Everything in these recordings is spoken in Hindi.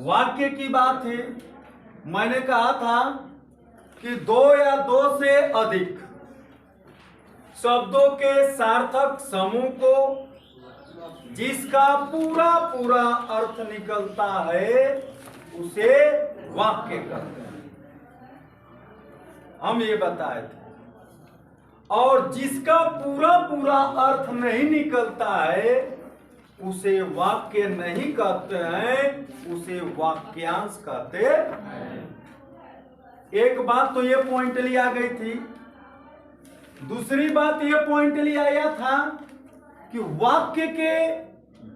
वाक्य की बात थी। मैंने कहा था कि दो या दो से अधिक शब्दों के सार्थक समूह को जिसका पूरा पूरा अर्थ निकलता है उसे वाक्य कहते हैं, हम ये बताए थे। और जिसका पूरा पूरा अर्थ नहीं निकलता है उसे वाक्य नहीं कहते हैं, उसे वाक्यांश कहते हैं। एक बात तो ये पॉइंट लिया गई थी। दूसरी बात ये पॉइंट लिया गया था कि वाक्य के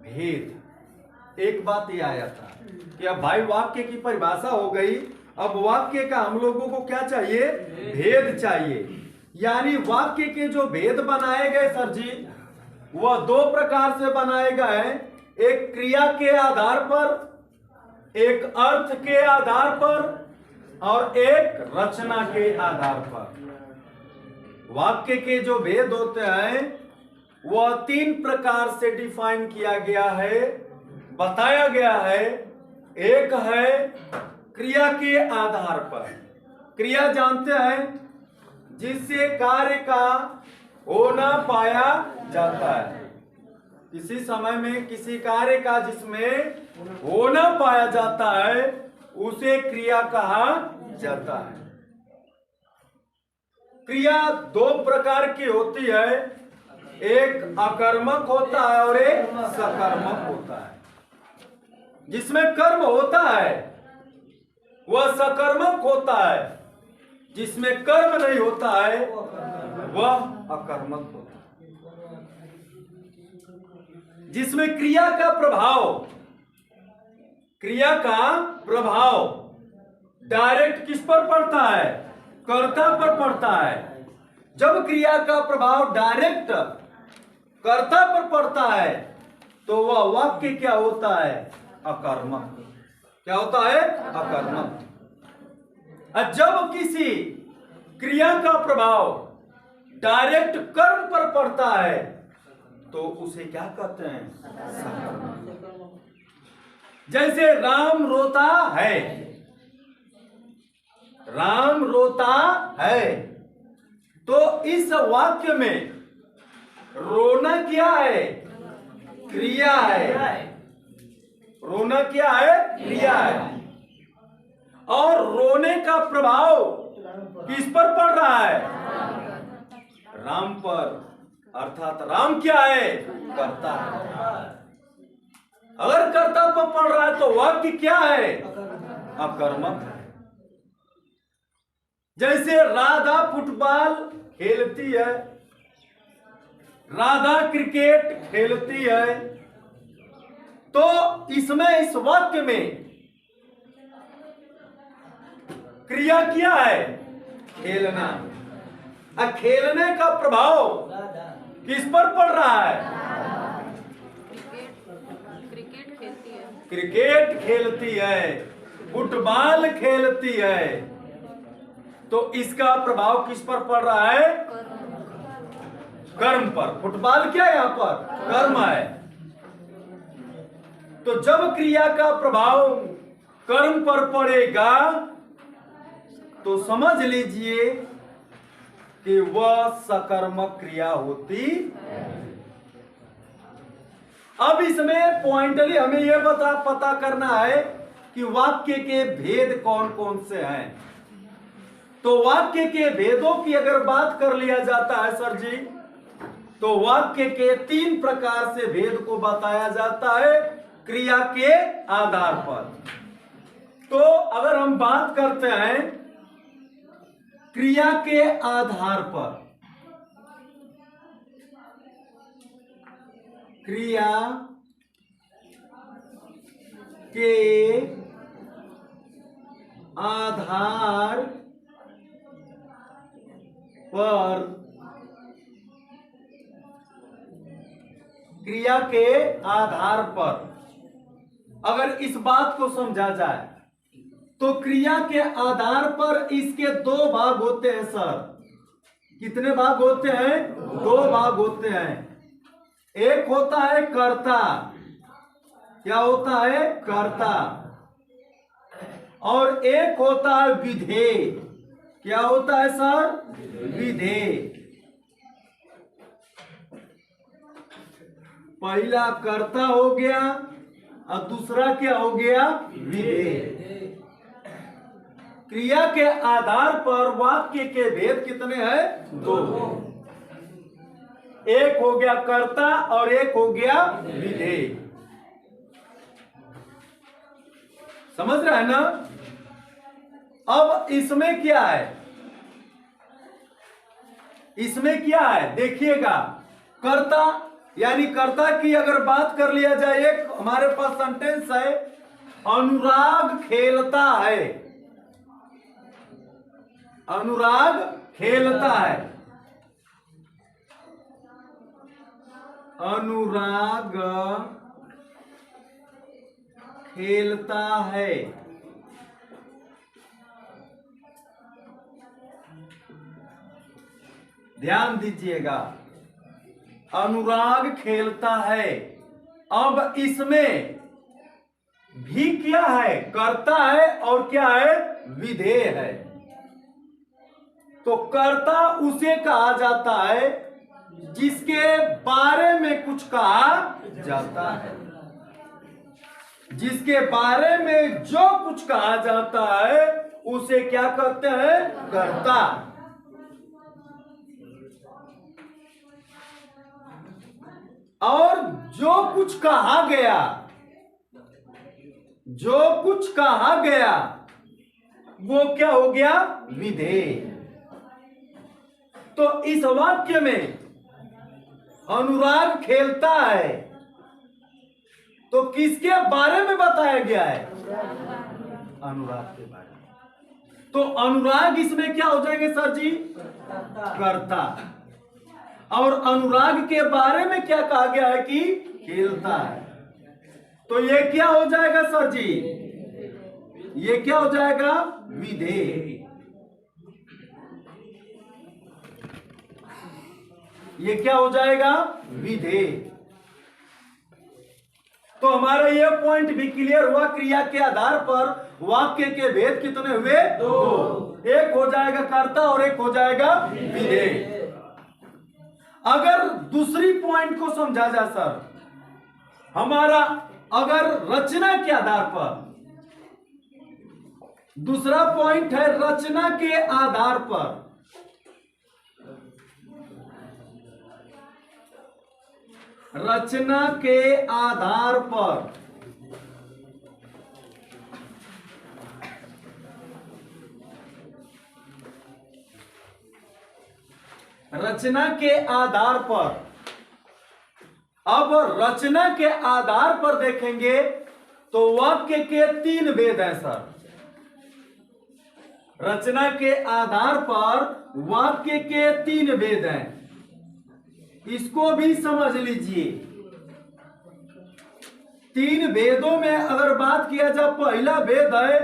भेद। एक बात ये आया था कि अब भाई वाक्य की परिभाषा हो गई, अब वाक्य का हम लोगों को क्या चाहिए? भेद चाहिए। यानी वाक्य के जो भेद बनाए गए सर जी, वह दो प्रकार से बनाए गए। एक क्रिया के आधार पर, एक अर्थ के आधार पर, और एक रचना के आधार पर। वाक्य के जो भेद होते हैं वह तीन प्रकार से डिफाइन किया गया है, बताया गया है। एक है क्रिया के आधार पर। क्रिया जानते हैं, जिससे कार्य का होना पाया जाता है। किसी समय में किसी कार्य का जिसमें होना पाया जाता है उसे क्रिया कहा जाता है। क्रिया दो प्रकार की होती है, एक अकर्मक होता है और एक सकर्मक होता है। जिसमें कर्म होता है वह सकर्मक होता है, जिसमें कर्म नहीं होता है वह अकर्मक होता है। जिसमें क्रिया का प्रभाव डायरेक्ट किस पर पड़ता है? कर्ता पर पड़ता है। जब क्रिया का प्रभाव डायरेक्ट कर्ता पर पड़ता है तो वह वाक्य क्या होता है? अकर्मक। क्या होता है? अकर्मक। जब किसी क्रिया का प्रभाव डायरेक्ट कर्म पर पड़ता है तो उसे क्या कहते हैं? सकर्मक। जैसे राम रोता है, राम रोता है, तो इस वाक्य में रोना क्या है? क्रिया है। रोना क्या है? क्रिया है। और रोने का प्रभाव किस पर पड़ रहा है? राम पर। अर्थात राम क्या है? कर्ता है। अगर कर्ता पर पड़ रहा है तो वाक्य क्या है? अकर्मक है। जैसे राधा फुटबॉल खेलती है, राधा क्रिकेट खेलती है, तो इसमें इस वाक्य में क्रिया क्या है? खेलना। खेलने का प्रभाव किस पर पड़ रहा है? क्रिकेट खेलती है, फुटबॉल खेलती है, तो इसका प्रभाव किस पर पड़ रहा है? कर्म पर। फुटबॉल क्या है? यहां पर कर्म है। तो जब क्रिया का प्रभाव कर्म पर पड़ेगा तो समझ लीजिए कि वह सकर्मक क्रिया होती है। अब इसमें पॉइंटली हमें यह पता करना है कि वाक्य के भेद कौन कौन से हैं। तो वाक्य के भेदों की अगर बात कर लिया जाता है सर जी, तो वाक्य के तीन प्रकार से भेद को बताया जाता है क्रिया के आधार पर। तो अगर हम बात करते हैं क्रिया के आधार पर, क्रिया के आधार पर, क्रिया के आधार पर अगर इस बात को समझा जाए तो क्रिया के आधार पर इसके दो भाग होते हैं सर। कितने भाग होते हैं? दो भाग होते हैं। एक होता है कर्ता। क्या होता है? कर्ता। और एक होता है विधेय। क्या होता है सर? विधेय। पहला कर्ता हो गया और दूसरा क्या हो गया? विधेय। क्रिया के आधार पर वाक्य के भेद कितने हैं? दो। एक हो गया कर्ता और एक हो गया विधेय। समझ रहे हैं ना? अब इसमें क्या है? इसमें क्या है देखिएगा। कर्ता यानी कर्ता की अगर बात कर लिया जाए, एक हमारे पास सेंटेंस है, अनुराग खेलता है। अनुराग खेलता है। अनुराग खेलता है। ध्यान दीजिएगा, अनुराग खेलता है। अब इसमें भी क्या है? कर्ता है और क्या है? विधेय है। तो कर्ता उसे कहा जाता है जिसके बारे में कुछ कहा जाता है। जिसके बारे में जो कुछ कहा जाता है उसे क्या कहते हैं? कर्ता। और जो कुछ कहा गया, जो कुछ कहा गया वो क्या हो गया? विधेय। तो इस वाक्य में अनुराग खेलता है तो किसके बारे में बताया गया है? अनुराग के बारे में। तो अनुराग इसमें क्या हो जाएंगे सर जी? कर्ता। और अनुराग के बारे में क्या कहा गया है कि खेलता है। तो ये क्या हो जाएगा सर जी? ये क्या हो जाएगा? विधेय। ये क्या हो जाएगा? विधेय। तो हमारा ये पॉइंट भी क्लियर हुआ। क्रिया के आधार पर वाक्य के भेद कितने हुए? दो। एक हो जाएगा कर्ता और एक हो जाएगा विधेय। अगर दूसरी पॉइंट को समझा जाए सर, हमारा अगर रचना के आधार पर, दूसरा पॉइंट है रचना के आधार पर। रचना के आधार पर रचना के आधार पर। अब रचना के आधार पर देखेंगे तो वाक्य के तीन भेद हैं सर। रचना के आधार पर वाक्य के तीन भेद हैं, इसको भी समझ लीजिए। तीन भेदों में अगर बात किया जाए, पहला भेद है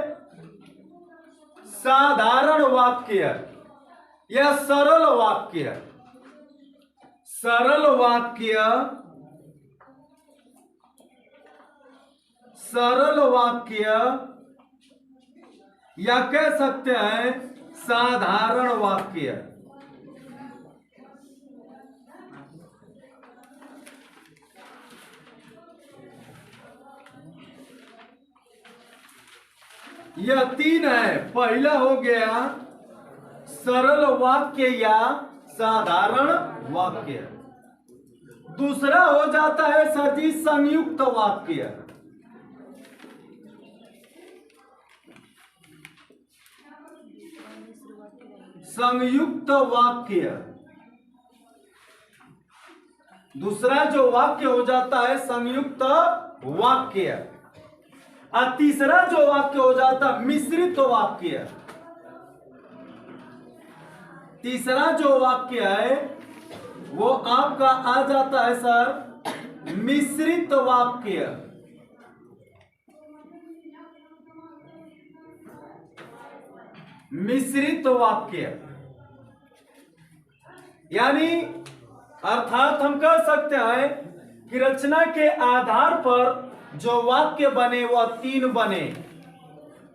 साधारण वाक्य या सरल वाक्य। सरल वाक्य, सरल वाक्य या कह सकते हैं साधारण वाक्य। यह तीन है। पहला हो गया सरल वाक्य या साधारण वाक्य। दूसरा हो जाता है सर जी संयुक्त वाक्य। संयुक्त वाक्य। दूसरा जो वाक्य हो जाता है संयुक्त वाक्य। और तीसरा जो वाक्य हो जाता मिश्रित वाक्य। तीसरा जो वाक्य है वो आपका आ जाता है सर मिश्रित वाक्य। मिश्रित वाक्य यानी अर्थात हम कह सकते हैं कि रचना के आधार पर जो वाक्य बने वह तीन बने।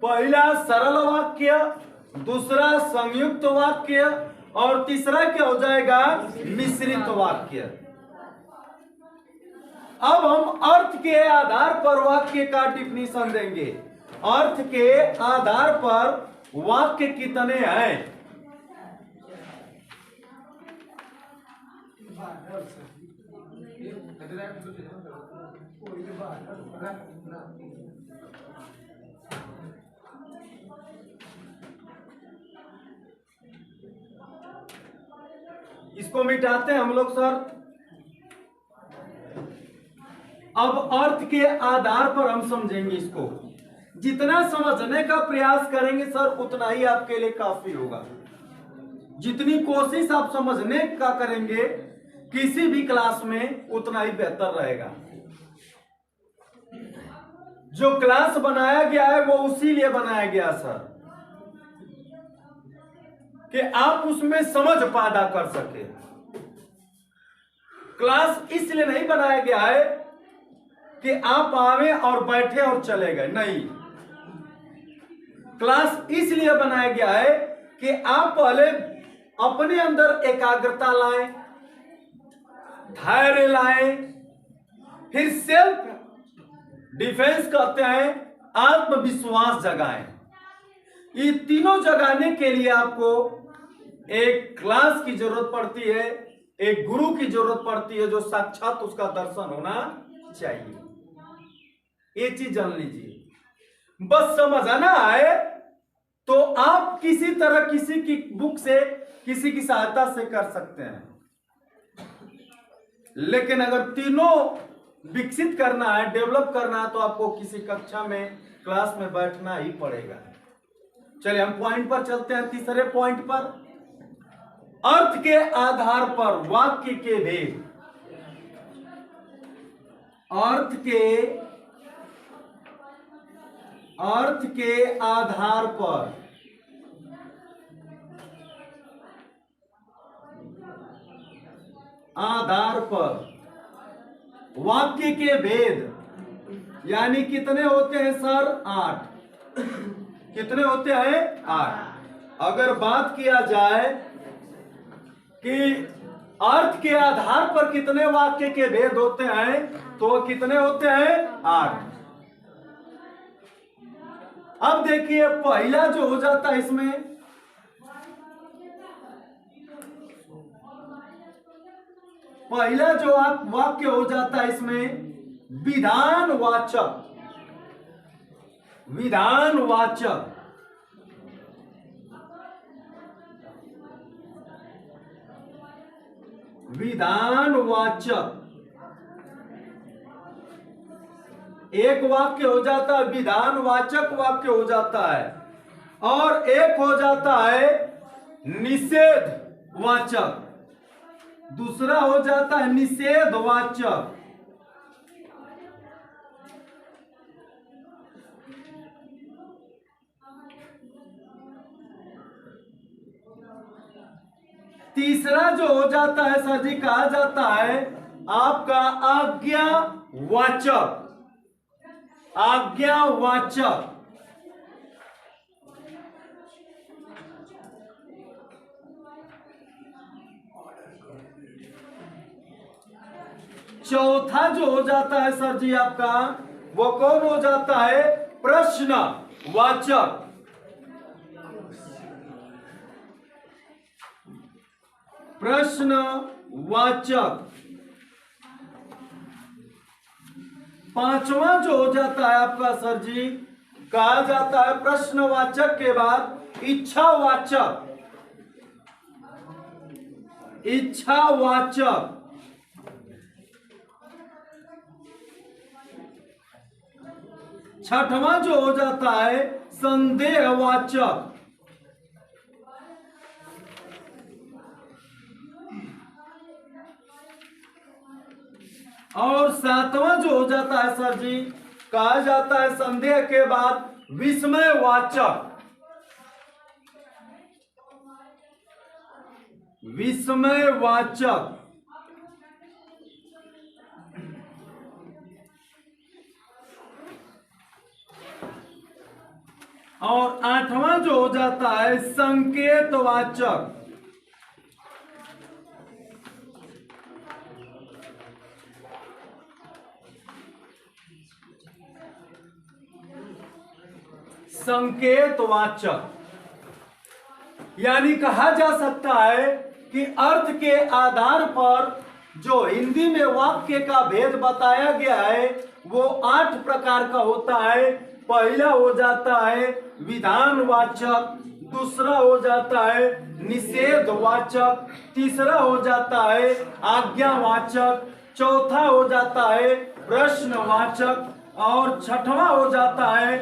पहला सरल वाक्य, दूसरा संयुक्त वाक्य और तीसरा क्या हो जाएगा, मिश्रित वाक्य। अब हम अर्थ के आधार पर वाक्य का डिफिनीशन देंगे। अर्थ के आधार पर वाक्य कितने हैं? इसको मिटाते हैं हम लोग सर। अब अर्थ के आधार पर हम समझेंगे इसको। जितना समझने का प्रयास करेंगे सर उतना ही आपके लिए काफी होगा। जितनी कोशिश आप समझने का करेंगे किसी भी क्लास में उतना ही बेहतर रहेगा। जो क्लास बनाया गया है वो उसी लिए बनाया गया सर कि आप उसमें समझ पैदा कर सके। क्लास इसलिए नहीं बनाया गया है कि आप आवे और बैठे और चले गए, नहीं। क्लास इसलिए बनाया गया है कि आप पहले अपने अंदर एकाग्रता लाएं, धैर्य लाएं, फिर सेल्फ डिफेंस कहते हैं, आत्मविश्वास जगाएं। ये तीनों जगाने के लिए आपको एक क्लास की जरूरत पड़ती है, एक गुरु की जरूरत पड़ती है जो साक्षात उसका दर्शन होना चाहिए। ये चीज जान लीजिए। बस समझ आना है तो आप किसी तरह किसी की बुक से किसी की सहायता से कर सकते हैं, लेकिन अगर तीनों विकसित करना है, डेवलप करना है तो आपको किसी कक्षा में, क्लास में बैठना ही पड़ेगा। चलिए हम पॉइंट पर चलते हैं। तीसरे पॉइंट पर, अर्थ के आधार पर वाक्य के भेद। अर्थ के आधार पर वाक्य के भेद यानी कितने होते हैं सर? 8। कितने होते हैं? 8। अगर बात किया जाए कि अर्थ के आधार पर कितने वाक्य के भेद होते हैं तो कितने होते हैं? 8। अब देखिए पहला जो हो जाता है इसमें, पहला जो वाक्य हो जाता है इसमें विधानवाचक। विधानवाचक विधानवाचक एक वाक्य हो जाता है, विधानवाचक वाक्य हो जाता है, और एक हो जाता है निषेधवाचक, दूसरा हो जाता है निषेधवाचक। तीसरा जो हो जाता है सर जी, कहा जाता है आपका आज्ञावाचक। आज्ञावाचक चौथा जो हो जाता है सर जी आपका, वो कौन हो जाता है? प्रश्नवाचक। प्रश्नवाचक। पांचवा जो हो जाता है आपका सर जी, कहा जाता है प्रश्नवाचक के बाद इच्छावाचक। इच्छावाचक। छठवां जो हो जाता है संदेहवाचक। और सातवां जो हो जाता है सर जी, कहा जाता है संदेह के बाद विस्मयवाचक। विस्मयवाचक। और आठवां जो हो जाता है संकेतवाचक। संकेतवाचक यानी कहा जा सकता है कि अर्थ के आधार पर जो हिंदी में वाक्य का भेद बताया गया है वो 8 प्रकार का होता है। पहला हो जाता है विधानवाचक, दूसरा हो जाता है निषेधवाचक, तीसरा हो जाता है आज्ञावाचक, चौथा हो जाता है प्रश्नवाचक और छठवां हो जाता है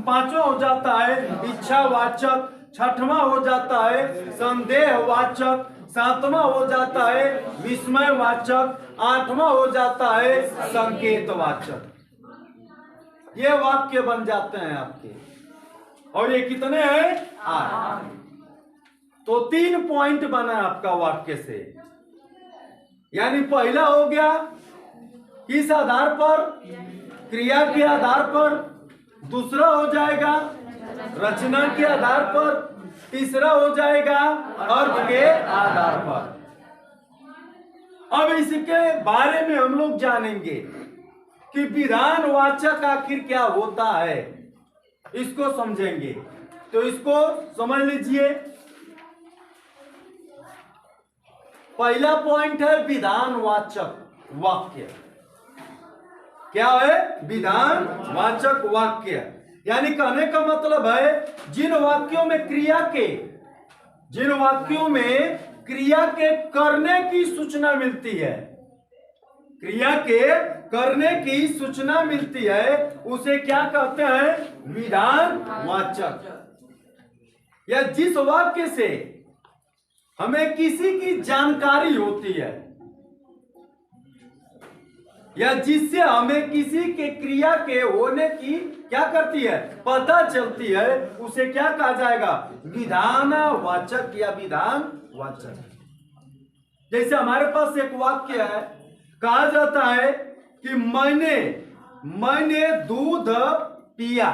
पांचवा हो जाता है इच्छावाचक, छठवां हो जाता है संदेहवाचक, सातवां हो जाता है विस्मयवाचक, आठवां हो जाता है संकेतवाचक। ये वाक्य बन जाते हैं आपके। और ये कितने हैं? 8। तो 3 पॉइंट बना आपका वाक्य से। यानी पहला हो गया किस आधार पर? क्रिया के आधार पर। दूसरा हो जाएगा रचना के आधार पर। तीसरा हो जाएगा अर्थ के आधार पर। अब इसके बारे में हम लोग जानेंगे कि विधानवाचक आखिर क्या होता है, इसको समझेंगे। तो इसको समझ लीजिए। पहला पॉइंट है विधानवाचक वाक्य। क्या है? विधानवाचक वाक्य। यानी कहने का मतलब है जिन वाक्यों में क्रिया के करने की सूचना मिलती है, क्रिया के करने की सूचना मिलती है, उसे क्या कहते हैं? विधानवाचक। या जिस वाक्य से हमें किसी की जानकारी होती है या जिससे हमें किसी के क्रिया के होने की क्या करती है? पता चलती है, उसे क्या कहा जाएगा? विधानवाचक या विधानवाचक। जैसे हमारे पास एक वाक्य है, कहा जाता है कि मैंने दूध पिया।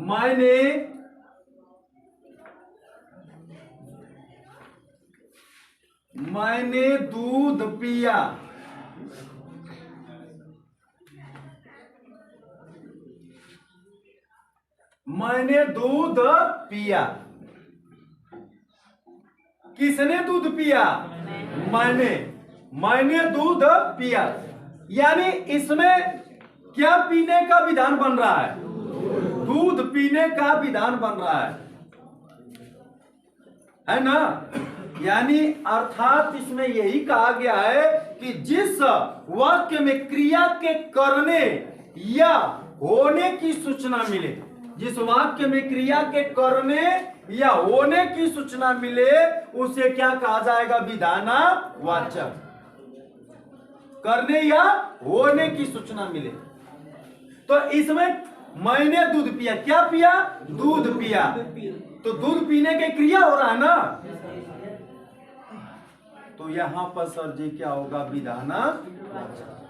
मैंने दूध पिया। मैंने दूध पिया। किसने दूध पिया? मैंने दूध पिया। यानी इसमें क्या पीने का विधान बन रहा है? दूध पीने का विधान बन रहा है ना? यानी अर्थात इसमें यही कहा गया है कि जिस वाक्य में क्रिया के करने या होने की सूचना मिले, जिस वाक्य में क्रिया के करने या होने की सूचना मिले, उसे क्या कहा जाएगा? विधानवाचक। करने या होने की सूचना मिले। तो इसमें मैंने दूध पिया, क्या पिया? दूध पिया। तो दूध पीने की क्रिया हो रहा है ना? तो यहां पर सर जी क्या होगा? विधानवाचक।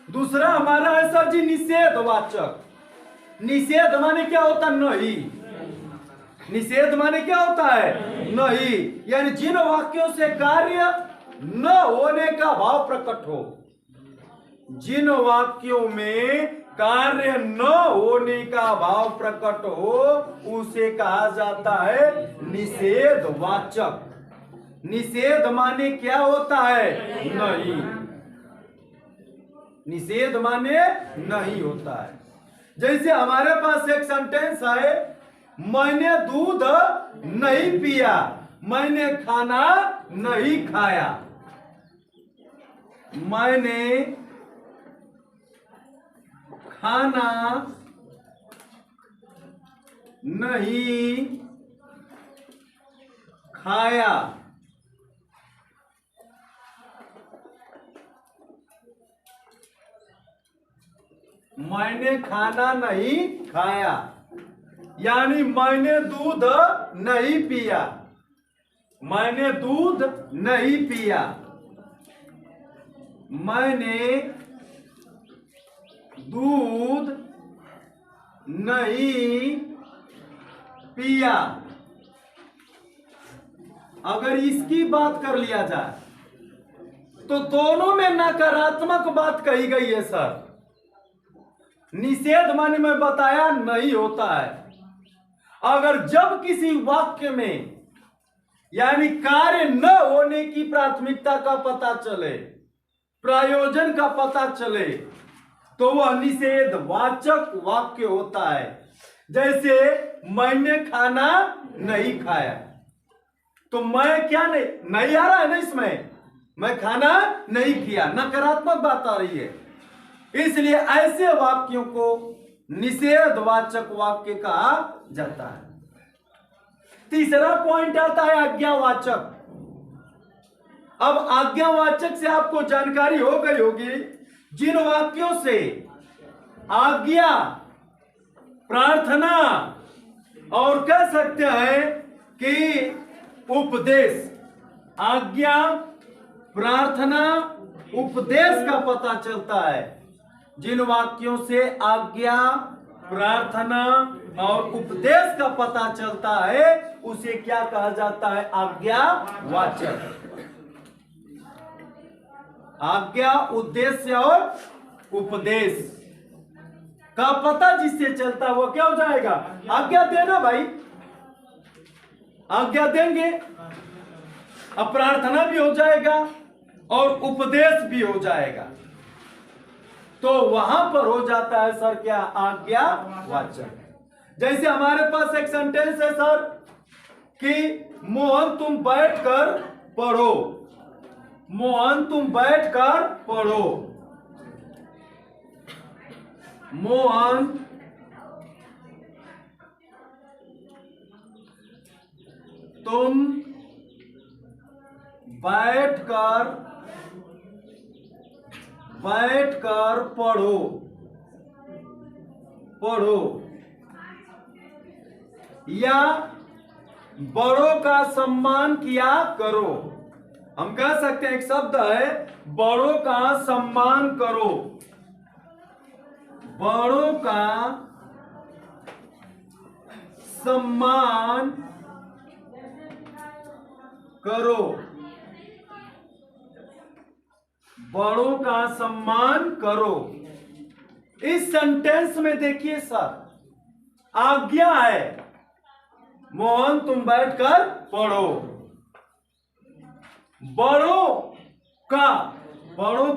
दूसरा हमारा है सर जी निषेधवाचक। निषेध माने क्या होता है? नहीं। निषेध माने क्या होता है? नहीं। यानी जिन वाक्यों से कार्य न होने का भाव प्रकट हो, जिन वाक्यों में कार्य न होने का भाव प्रकट हो, उसे कहा जाता है निषेधवाचक। निषेध माने क्या होता है? नहीं। निषेध माने नहीं होता है। जैसे हमारे पास एक सेंटेंस है, मैंने दूध नहीं पिया, मैंने खाना नहीं खाया। मैंने खाना नहीं खाया। मैंने खाना नहीं खाया। यानी मैंने दूध नहीं पिया। मैंने दूध नहीं पिया। मैंने दूध नहीं पिया, अगर इसकी बात कर लिया जाए तो दोनों में नकारात्मक बात कही गई है सर। निषेध माने में बताया नहीं होता है। अगर जब किसी वाक्य में यानी कार्य न होने की प्राथमिकता का पता चले, प्रयोजन का पता चले, तो वह निषेध वाचक वाक्य होता है। जैसे मैंने खाना नहीं खाया, तो मैं क्या नहीं आ रहा है ना इसमें, मैं खाना नहीं किया, नकारात्मक बात आ रही है। इसलिए ऐसे वाक्यों को निषेधवाचक वाक्य कहा जाता है। तीसरा पॉइंट आता है आज्ञावाचक। अब आज्ञावाचक से आपको जानकारी हो गई होगी, जिन वाक्यों से आज्ञा, प्रार्थना और कह सकते हैं कि उपदेश, आज्ञा, प्रार्थना, उपदेश का पता चलता है। जिन वाक्यों से आज्ञा, प्रार्थना और उपदेश का पता चलता है उसे क्या कहा जाता है? आज्ञावाचक। आज्ञा, उद्देश्य और उपदेश का पता जिससे चलता है वो क्या हो जाएगा? आज्ञा देना भाई, आज्ञा देंगे, अब प्रार्थना भी हो जाएगा और उपदेश भी हो जाएगा, तो वहां पर हो जाता है सर क्या? आज्ञावाचक। जैसे हमारे पास एक सेंटेंस है सर कि मोहन तुम बैठकर पढ़ो, मोहन तुम बैठकर पढ़ो, मोहन तुम बैठकर पढ़ो, पढ़ो, या बड़ों का सम्मान किया करो। हम कह सकते हैं एक शब्द है बड़ों का सम्मान करो, बड़ों का सम्मान करो, बड़ों का सम्मान करो। इस सेंटेंस में देखिए सर, आज्ञा है मोहन तुम बैठकर पढ़ो, बड़ों का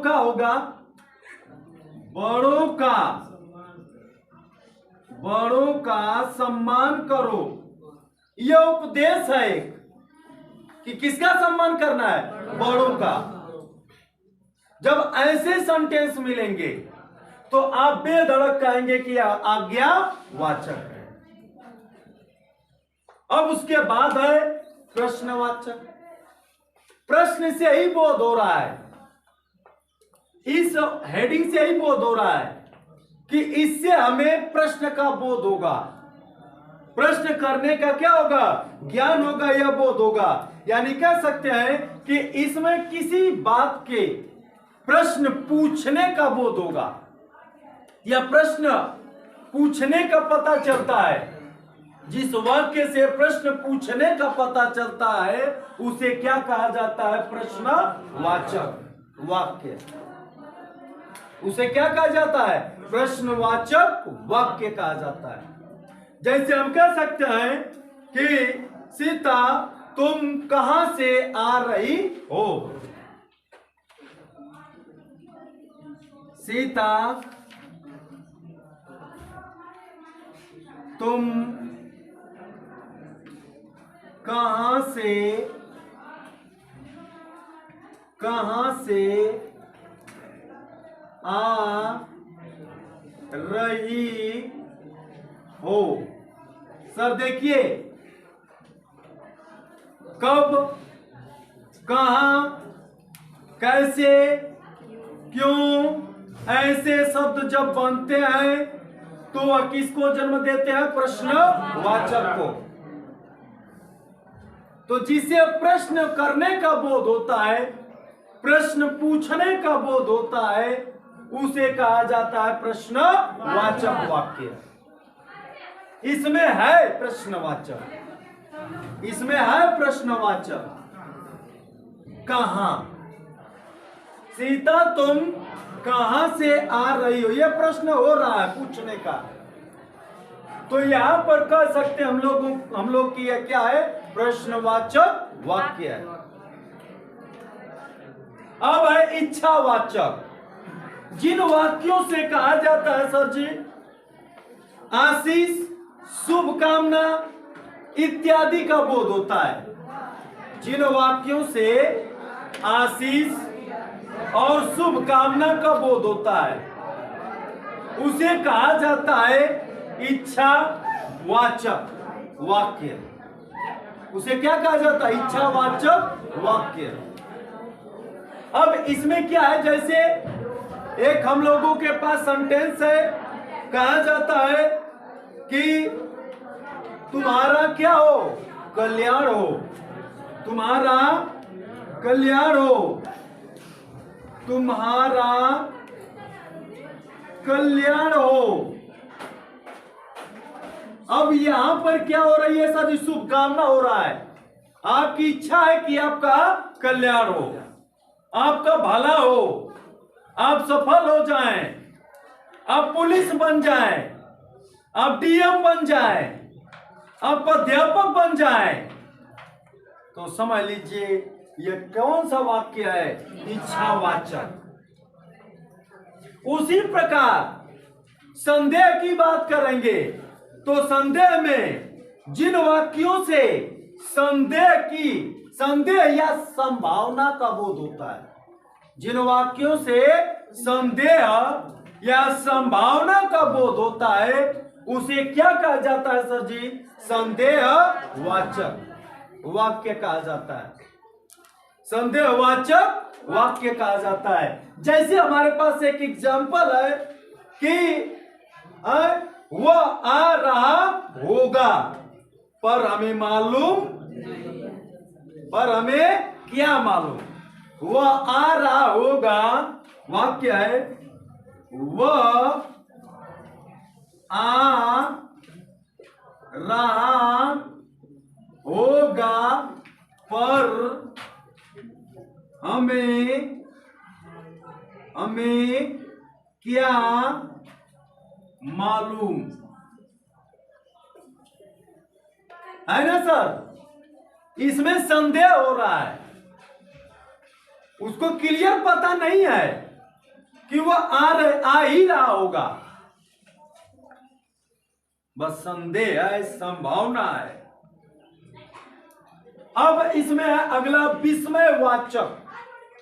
होगा, बड़ों का सम्मान करो। यह उपदेश है कि किसका सम्मान करना है? बड़ों का। जब ऐसे सेंटेंस मिलेंगे तो आप बेधड़क कहेंगे कि आज्ञावाचक है। अब उसके बाद है प्रश्नवाचक। प्रश्न से ही बोध हो रहा है, इस हेडिंग से ही बोध हो रहा है कि इससे हमें प्रश्न का बोध होगा, प्रश्न करने का क्या होगा? ज्ञान होगा या बोध होगा। यानी कह सकते हैं कि इसमें किसी बात के प्रश्न पूछने का बोध होगा या प्रश्न पूछने का पता चलता है। जिस वाक्य से प्रश्न पूछने का पता चलता है उसे क्या कहा जाता है? प्रश्नवाचक वाक्य। उसे क्या कहा जाता है? प्रश्नवाचक वाक्य कहा जाता है। जैसे हम कह सकते हैं कि सीता तुम कहां से आ रही हो, सीता तुम कहां से आ रही हो। सर देखिए, कब, कहां, कैसे, क्यों, ऐसे शब्द जब बनते हैं तो वह किसको जन्म देते हैं? प्रश्नवाचक को। तो जिसे प्रश्न करने का बोध होता है, प्रश्न पूछने का बोध होता है, उसे कहा जाता है प्रश्नवाचक वाक्य। इसमें है प्रश्नवाचक, इसमें है प्रश्नवाचक। कहां? सीता तुम कहां से आ रही हो, यह प्रश्न हो रहा है पूछने का। तो यहां पर कह सकते हम लोग की यह क्या है? प्रश्नवाचक वाक्य है। अब है इच्छावाचक। जिन वाक्यों से कहा जाता है सर जी आशीष, शुभकामना इत्यादि का बोध होता है। जिन वाक्यों से आशीष और शुभकामना का बोध होता है उसे कहा जाता है इच्छावाचक वाक्य। उसे क्या कहा जाता है? इच्छावाचक वाक्य। अब इसमें क्या है, जैसे एक हम लोगों के पास सेंटेंस है, कहा जाता है कि तुम्हारा क्या हो? कल्याण हो। तुम्हारा कल्याण हो। तुम्हारा कल्याण हो। अब यहां पर क्या हो रही है सर? शुभकामना हो रहा है। आपकी इच्छा है कि आपका कल्याण हो, आपका भला हो, आप सफल हो जाएं, आप पुलिस बन जाएं, आप डीएम बन जाएं, आप अध्यापक बन जाएं। तो समझ लीजिए यह कौन सा वाक्य है? इच्छावाचक। उसी प्रकार संदेह की बात करेंगे तो संदेह में जिन वाक्यों से संदेह या संभावना का बोध होता है, जिन वाक्यों से संदेह या संभावना का बोध होता है उसे क्या कहा जाता है सर जी? संदेहवाचक वाक्य कहा जाता है। संदेहवाचक वाक्य कहा जाता है। जैसे हमारे पास एक एग्जांपल है कि वह आ रहा होगा पर हमें क्या मालूम? वह आ रहा होगा वाक्य है, वह आ रहा होगा पर हमें क्या मालूम? है ना सर? इसमें संदेह हो रहा है, उसको क्लियर पता नहीं है कि वह आ ही रहा होगा, बस संदेह है, संभावना है। अब इसमें है अगला विस्मयवाचक।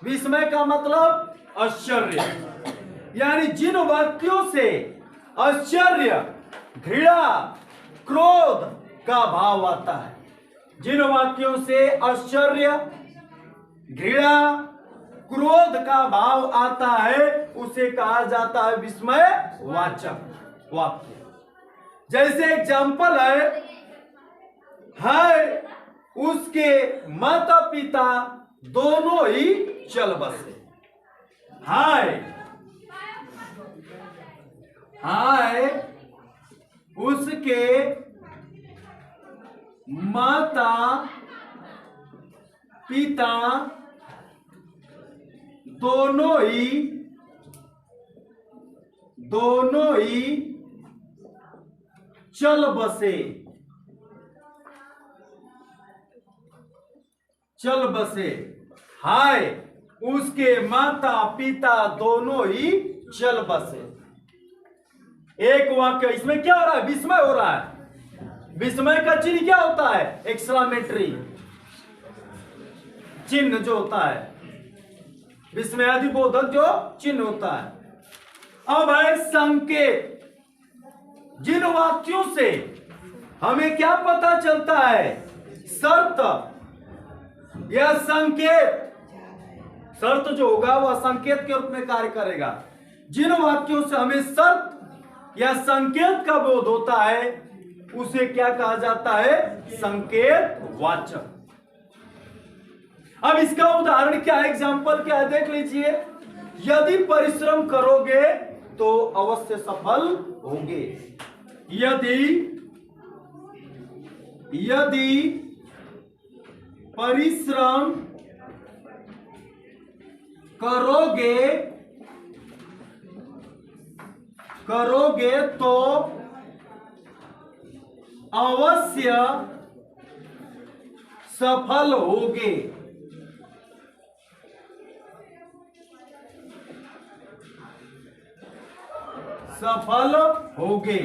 विस्मय का मतलब आश्चर्य, यानी जिन वाक्यों से आश्चर्य, घृणा, क्रोध का भाव आता है, जिन वाक्यों से आश्चर्य, घृणा, क्रोध का भाव आता है उसे कहा जाता है विस्मयवाचक वाक्य। जैसे एग्जाम्पल है उसके माता पिता दोनों ही चल बसे। हाय उसके माता पिता दोनों ही चल बसे। हाय उसके माता पिता दोनों ही चल बसे। एक वाक्य, इसमें क्या हो रहा है? विस्मय हो रहा है। विस्मय का चिन्ह क्या होता है? एक्सक्लेमेटरी चिन्ह जो होता है, विस्मयादिबोधक जो चिन्ह होता है। अब है संकेत। जिन वाक्यों से हमें क्या पता चलता है? शर्त या संकेत। शर्त जो होगा वह संकेत के रूप में कार्य करेगा। जिन वाक्यों से हमें शर्त या संकेत का बोध होता है उसे क्या कहा जाता है? संकेतवाचक। अब इसका उदाहरण क्या है? एग्जाम्पल क्या है? देख लीजिए। यदि परिश्रम करोगे तो अवश्य सफल होगे। यदि यदि परिश्रम करोगे तो अवश्य सफल होगे। सफल होगे।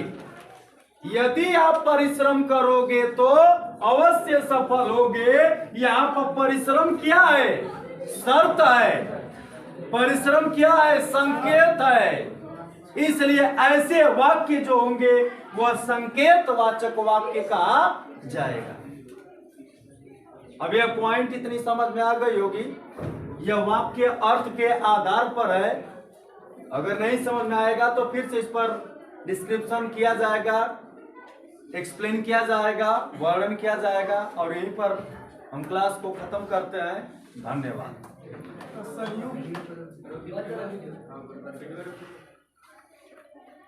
यदि आप परिश्रम करोगे तो अवश्य सफल होगे। यहां पर परिश्रम क्या है? शर्त है। परिश्रम क्या है? संकेत है। इसलिए ऐसे वाक्य जो होंगे वह संकेत वाचक वाक्य कहा जाएगा। अब यह पॉइंट इतनी समझ में आ गई होगी। यह वाक्य अर्थ के आधार पर है। अगर नहीं समझ में आएगा तो फिर से इस पर डिस्क्रिप्शन किया जाएगा, एक्सप्लेन किया जाएगा, वर्णन किया जाएगा और यहीं पर हम क्लास को खत्म करते हैं। धन्यवाद।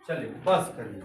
चलिए बस करिए।